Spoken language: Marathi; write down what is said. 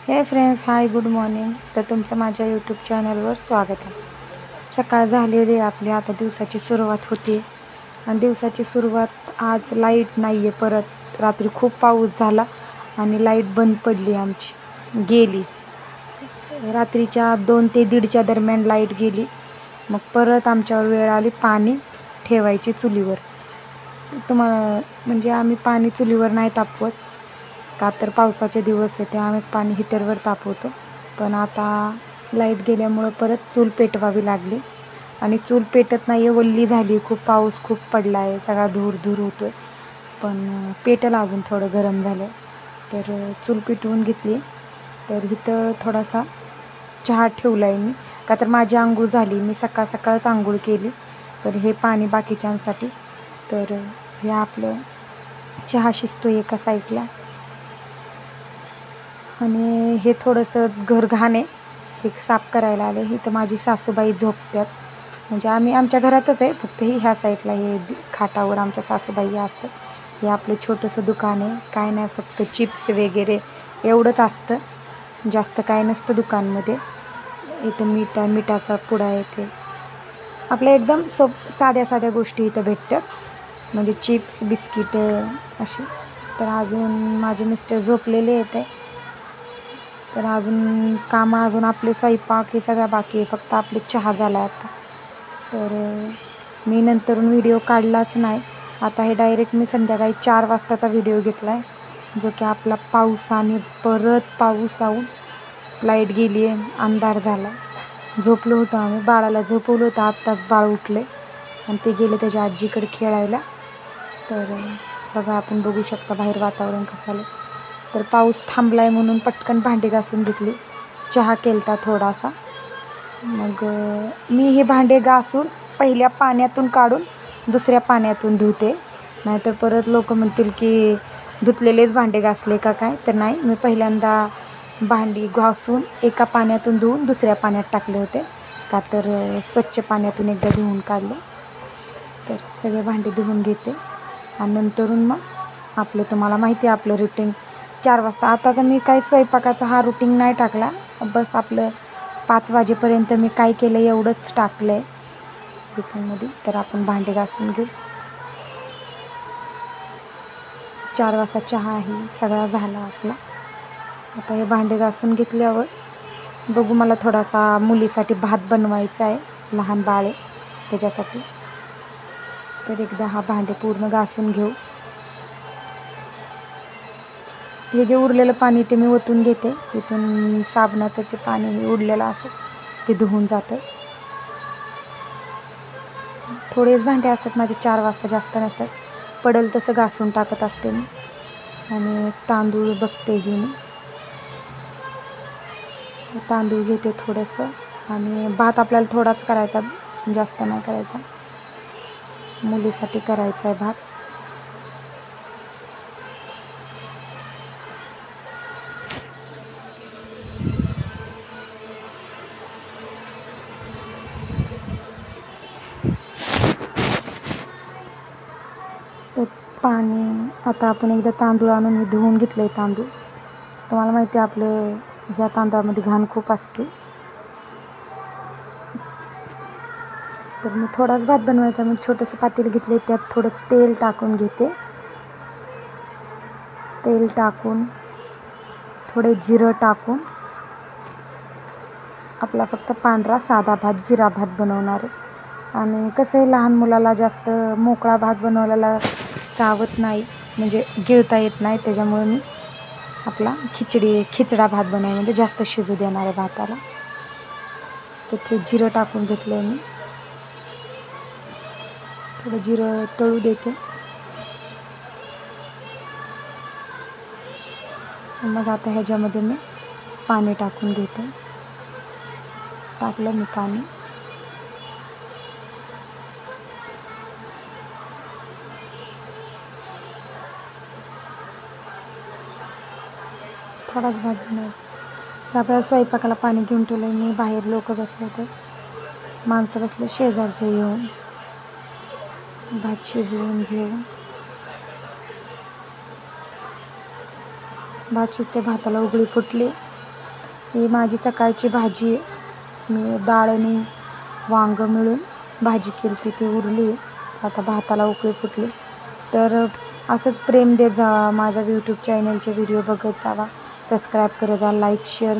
हे फ्रेंड्स, हाय, गुड मॉर्निंग. तर तुमचं माझ्या यूट्यूब चॅनलवर स्वागत आहे. सकाळ झालेली आपली, आता दिवसाची सुरुवात होती. आणि दिवसाची सुरुवात आज लाईट नाही आहे. परत रात्री खूप पाऊस झाला आणि लाईट बंद पडली, आमची गेली. रात्रीच्या 2 ते 1:30च्या दरम्यान लाईट गेली. मग परत आमच्यावर वेळ आली पाणी ठेवायची चुलीवर. तुम्हाला म्हणजे आम्ही पाणी चुलीवर नाही तापवत, का तर पावसाचे दिवस आहे, ते आम्ही पाणी हीटरवर तापवतो. पण आता लाईट गेल्यामुळं परत चूल पेटवावी लागली. आणि चूल पेटत नाही आहे, वल्ली झाली, पाऊस खूप पडला आहे, सगळा धूर होतो आहे. पण पेटलं अजून थोडं गरम झालं. तर चूल पेटवून घेतली. तर इथं थोडासा चहा ठेवला आहे मी, का तर माझी आंघोळ झाली, मी सकाळच आंघोळ केली. तर हे पाणी बाकीच्यांसाठी. तर हे आपलं चहा शिजतो एका साईडला. आणि हे थोडंसं घर घाण आहे, एक साफ करायला आले. ही तर माझी सासूबाई झोपतात, म्हणजे आम्ही आमच्या घरातच आहे, फक्त ही ह्या साईडला हे खाटावर आमच्या सासूबाई असतात. हे आपलं छोटंसं दुकान आहे, काय नाही, फक्त चिप्स वगैरे एवढंच असतं, जास्त काय नसतं दुकानमध्ये. इथं मिठाचा पुडा आहे, ते आपल्या एकदम साध्या गोष्टी इथं भेटतात, म्हणजे चिप्स, बिस्किट असे. तर अजून माझे मिस्टर झोपलेले येते. तर अजून आपले स्वयंपाक हे सगळं बाकी आहे, फक्त आपले चहा झाला आता. तर मी नंतरून व्हिडिओ काढलाच नाही. आता हे डायरेक्ट मी संध्याकाळी 4 वाजताचा व्हिडिओ घेतला आहे, जो की आपला पावसाने परत पाऊस येऊन लाईट गेली आहे, अंधार झाला. झोपलो होतो आम्ही, बाळाला झोपवलं होतं, आत्ताच बाळ उठले आणि ते गेले त्याच्या आजीकडे खेळायला. तर बघा, आपण बघू शकता बाहेर वातावरण कसं आलं. तर पाऊस थांबला आहे म्हणून पटकन भांडी घासून घेतली, चहा केलता थोडासा. मग मी हे भांडे घासून पहिल्या पाण्यातून काढून दुसऱ्या पाण्यातून धुते, नाहीतर परत लोक म्हणतील की धुतलेलेच भांडे घासले का काय. तर नाही, मी पहिल्यांदा भांडी घासून एका पाण्यातून धुवून दुसऱ्या पाण्यात टाकले होते, का तर स्वच्छ पाण्यातून एकदा धुवून काढले. तर सगळे भांडे धुवून घेते आणि नंतरून मग आपलं, तुम्हाला माहिती आहे आपलं रुटीन 4 वाजता. आता तर मी काही स्वयंपाकाचा हा रुटीन नाही टाकला, बस आपलं 5 वाजेपर्यंत मी काय केलं एवढंच टाकलं आहे रुटीनमध्ये. तर आपण भांडे घासून घेऊ. 4 वाजता चहा आहे सगळा झाला आपला. आता हे भांडे घासून घेतल्यावर बघू, मला थोडासा मुलीसाठी भात बनवायचा आहे, लहान बाळ आहे त्याच्यासाठी. तर एकदा हा भांडे पूर्ण घासून घेऊ. हे जे उरलेलं पाणी ते मी ओतून घेते. इथून साबणाचं जे पाणी हे उरलेलं असं ते धुवून जातं. थोडेच भांडे असतात माझे 4 वाजता, जास्त नसतात. पडेल तसं घासून टाकत असते मी. आणि तांदूळ बघते ही मी, तांदूळ घेते थोडंसं. आणि भात आपल्याला थोडाच करायचा, जास्त नाही करायचा, मुलीसाठी करायचा आहे भात. तर पाणी आता आपण एकदा तांदूळ आणून हे धुवून घेतलं आहे तांदूळ. तुम्हाला माहिती आहे आपलं ह्या तांदळामध्ये घाण खूप असते. तर मी थोडाच भात बनवायचा, मी छोटंसं पातेलं घेतले, त्यात थोडं तेल टाकून घेते. तेल टाकून थोडे जिरं टाकून आपला फक्त पांढरा साधा भात, जिरा भात बनवणार आहे. आणि कसं आहे, लहान मुलाला जास्त मोकळा भात बनवलेला चावत नाही, म्हणजे गिळता येत नाही, त्याच्यामुळे मी आपला खिचडा भात बनवणार, म्हणजे जास्त शिजू देणार आहे भाताला. तर ते जिरं टाकून घेतलं आहे मी, थोडं जिरं तळू देते. मग आता ह्याच्यामध्ये मी पाणी टाकून घेते. टाकलं मी पाणी. थोडाच भात बनवायचा. आपल्याला स्वयंपाकाला पाणी घेऊन ठेवलं आहे मी, बाहेर लोक बसले, तर माणसं बसले शेजारचे येऊन. भात शिजवून घेऊन, भात शिजते, भाताला उकळी फुटली ही माझी सकाळची भाजी आहे. मी डाळ आणि वांग मिळून भाजी केली ती उरली आहे. आता भाताला उकळी फुटली. तर असंच प्रेम देत जावा, माझा यूट्यूब चॅनलचे व्हिडिओ बघत जावा, सबस्क्राईब करत जा, लाईक शेअर